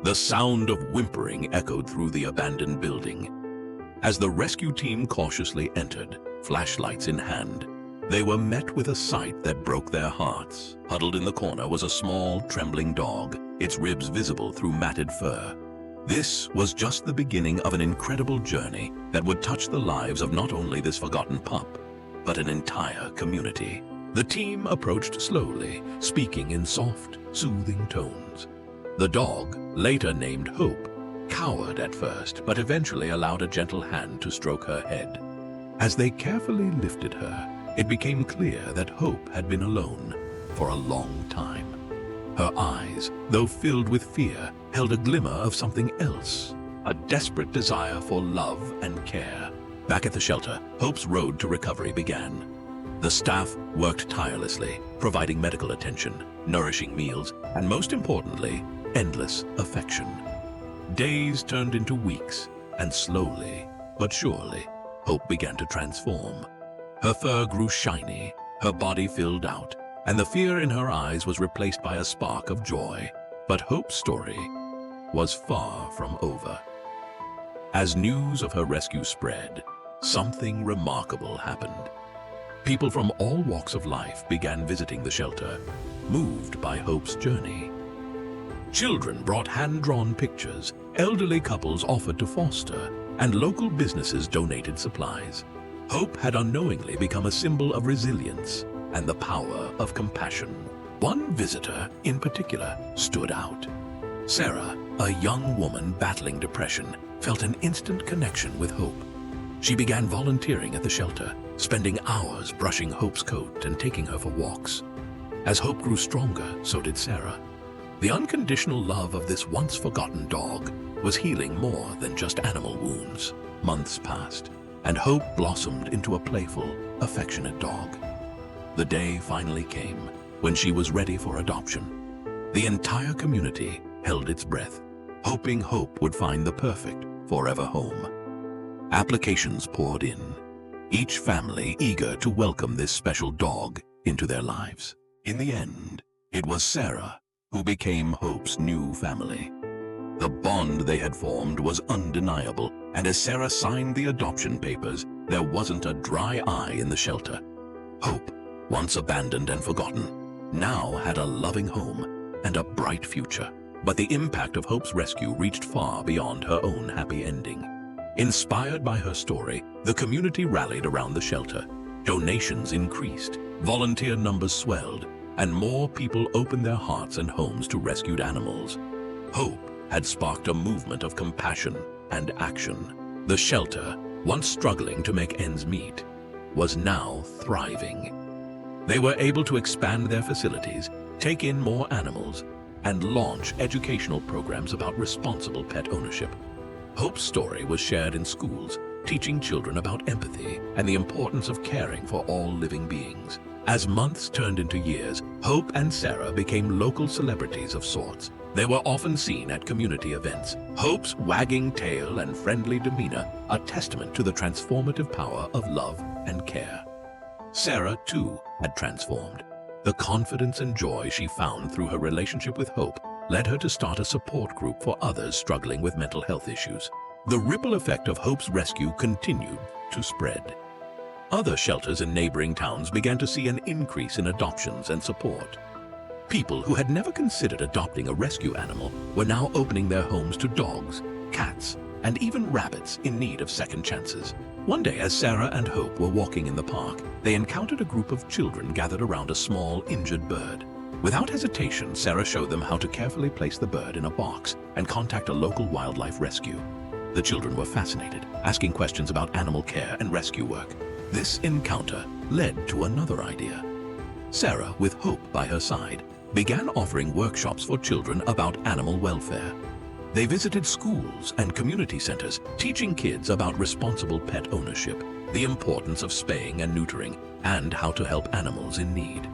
The sound of whimpering echoed through the abandoned building. As the rescue team cautiously entered, flashlights in hand, they were met with a sight that broke their hearts. Huddled in the corner was a small, trembling dog, its ribs visible through matted fur. This was just the beginning of an incredible journey that would touch the lives of not only this forgotten pup, but an entire community. The team approached slowly, speaking in soft, soothing tones. The dog, later named Hope, cowered at first, but eventually allowed a gentle hand to stroke her head. As they carefully lifted her, it became clear that Hope had been alone for a long time. Her eyes, though filled with fear, held a glimmer of something else, a desperate desire for love and care. Back at the shelter, Hope's road to recovery began. The staff worked tirelessly, providing medical attention, nourishing meals, and most importantly, endless affection. Days turned into weeks, and slowly but surely, Hope began to transform. Her fur grew shiny, her body filled out, and the fear in her eyes was replaced by a spark of joy. But Hope's story was far from over. As news of her rescue spread, something remarkable happened. People from all walks of life began visiting the shelter, moved by Hope's journey. Children brought hand-drawn pictures, elderly couples offered to foster, and local businesses donated supplies. Hope had unknowingly become a symbol of resilience and the power of compassion. One visitor, in particular, stood out. Sarah, a young woman battling depression, felt an instant connection with Hope. She began volunteering at the shelter, spending hours brushing Hope's coat and taking her for walks. As Hope grew stronger, so did Sarah. The unconditional love of this once-forgotten dog was healing more than just animal wounds. Months passed, and Hope blossomed into a playful, affectionate dog. The day finally came when she was ready for adoption. The entire community held its breath, hoping Hope would find the perfect forever home. Applications poured in, each family eager to welcome this special dog into their lives. In the end, it was Sarah who became Hope's new family. The bond they had formed was undeniable, and as Sarah signed the adoption papers, there wasn't a dry eye in the shelter. Hope, once abandoned and forgotten, now had a loving home and a bright future. But the impact of Hope's rescue reached far beyond her own happy ending. Inspired by her story, the community rallied around the shelter. Donations increased, volunteer numbers swelled, and more people opened their hearts and homes to rescued animals. Hope had sparked a movement of compassion and action. The shelter, once struggling to make ends meet, was now thriving. They were able to expand their facilities, take in more animals, and launch educational programs about responsible pet ownership. Hope's story was shared in schools, teaching children about empathy and the importance of caring for all living beings. As months turned into years, Hope and Sarah became local celebrities of sorts. They were often seen at community events. Hope's wagging tail and friendly demeanor, a testament to the transformative power of love and care. Sarah, too, had transformed. The confidence and joy she found through her relationship with Hope led her to start a support group for others struggling with mental health issues. The ripple effect of Hope's rescue continued to spread. Other shelters in neighboring towns began to see an increase in adoptions and support. People who had never considered adopting a rescue animal were now opening their homes to dogs, cats, and even rabbits in need of second chances. One day, as Sarah and Hope were walking in the park, they encountered a group of children gathered around a small, injured bird. Without hesitation, Sarah showed them how to carefully place the bird in a box and contact a local wildlife rescue. The children were fascinated, asking questions about animal care and rescue work. This encounter led to another idea. Sarah, with Hope by her side, began offering workshops for children about animal welfare. They visited schools and community centers, teaching kids about responsible pet ownership, the importance of spaying and neutering, and how to help animals in need.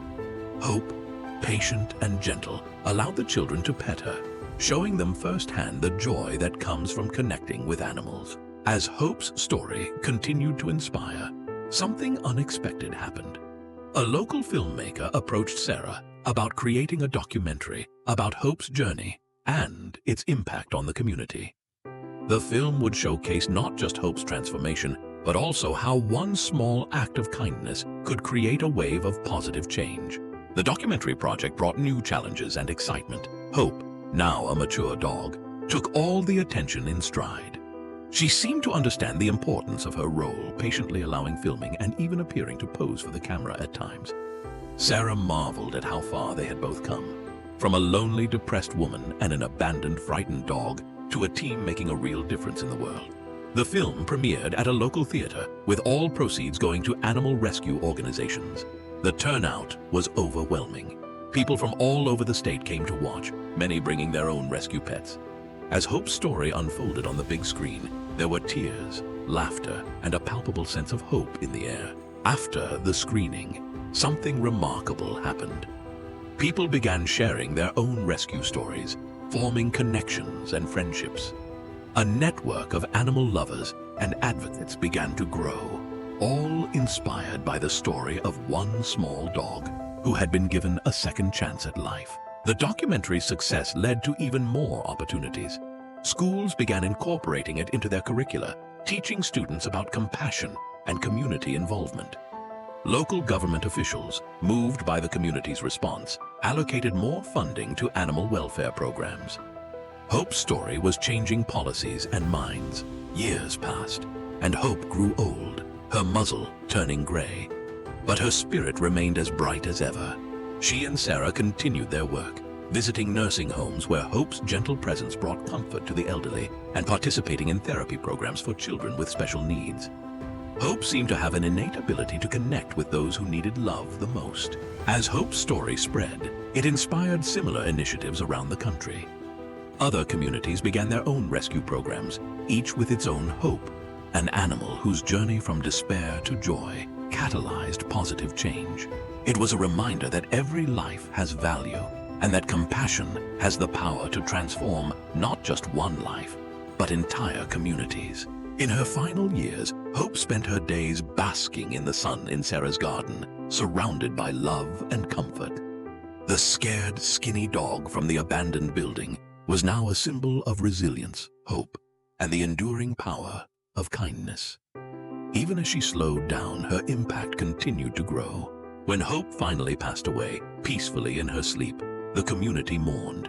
Hope, patient and gentle, allowed the children to pet her, showing them firsthand the joy that comes from connecting with animals. As Hope's story continued to inspire, something unexpected happened. A local filmmaker approached Sarah about creating a documentary about Hope's journey. and its impact on the community. The film would showcase not just Hope's transformation, but also how one small act of kindness could create a wave of positive change. The documentary project brought new challenges and excitement. Hope, now a mature dog, took all the attention in stride. She seemed to understand the importance of her role, patiently allowing filming and even appearing to pose for the camera at times. Sarah marveled at how far they had both come. From a lonely, depressed woman and an abandoned, frightened dog to a team making a real difference in the world. The film premiered at a local theater, with all proceeds going to animal rescue organizations. The turnout was overwhelming. People from all over the state came to watch, many bringing their own rescue pets. As Hope's story unfolded on the big screen, there were tears, laughter, and a palpable sense of hope in the air. After the screening, something remarkable happened. People began sharing their own rescue stories, forming connections and friendships. A network of animal lovers and advocates began to grow, all inspired by the story of one small dog who had been given a second chance at life. The documentary's success led to even more opportunities. Schools began incorporating it into their curricula, teaching students about compassion and community involvement. Local government officials, moved by the community's response, allocated more funding to animal welfare programs. Hope's story was changing policies and minds. Years passed, and Hope grew old, her muzzle turning gray. But her spirit remained as bright as ever. She and Sarah continued their work, visiting nursing homes where Hope's gentle presence brought comfort to the elderly and participating in therapy programs for children with special needs. Hope seemed to have an innate ability to connect with those who needed love the most. As Hope's story spread, it inspired similar initiatives around the country. Other communities began their own rescue programs, each with its own Hope, an animal whose journey from despair to joy catalyzed positive change. It was a reminder that every life has value, and that compassion has the power to transform not just one life, but entire communities. In her final years, Hope spent her days basking in the sun in Sarah's garden, surrounded by love and comfort. The scared, skinny dog from the abandoned building was now a symbol of resilience, hope, and the enduring power of kindness. Even as she slowed down, her impact continued to grow. When Hope finally passed away, peacefully in her sleep, the community mourned.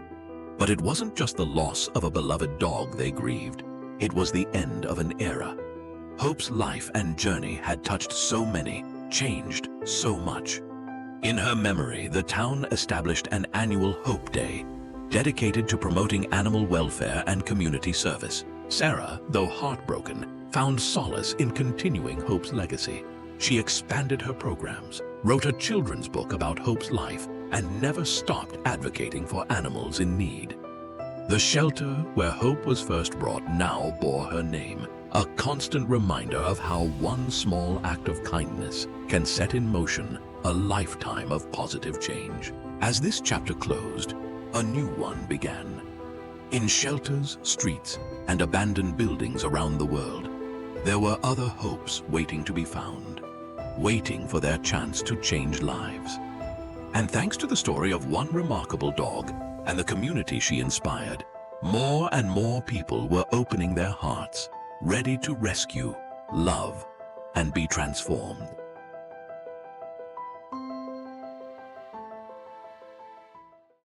But it wasn't just the loss of a beloved dog they grieved. It was the end of an era. Hope's life and journey had touched so many, changed so much. In her memory, the town established an annual Hope Day, dedicated to promoting animal welfare and community service. Sarah, though heartbroken, found solace in continuing Hope's legacy. She expanded her programs, wrote a children's book about Hope's life, and never stopped advocating for animals in need. The shelter where Hope was first brought now bore her name, a constant reminder of how one small act of kindness can set in motion a lifetime of positive change. As this chapter closed, a new one began. In shelters, streets, and abandoned buildings around the world, there were other hopes waiting to be found, waiting for their chance to change lives. And thanks to the story of one remarkable dog and the community she inspired, more and more people were opening their hearts, ready to rescue, love, and be transformed.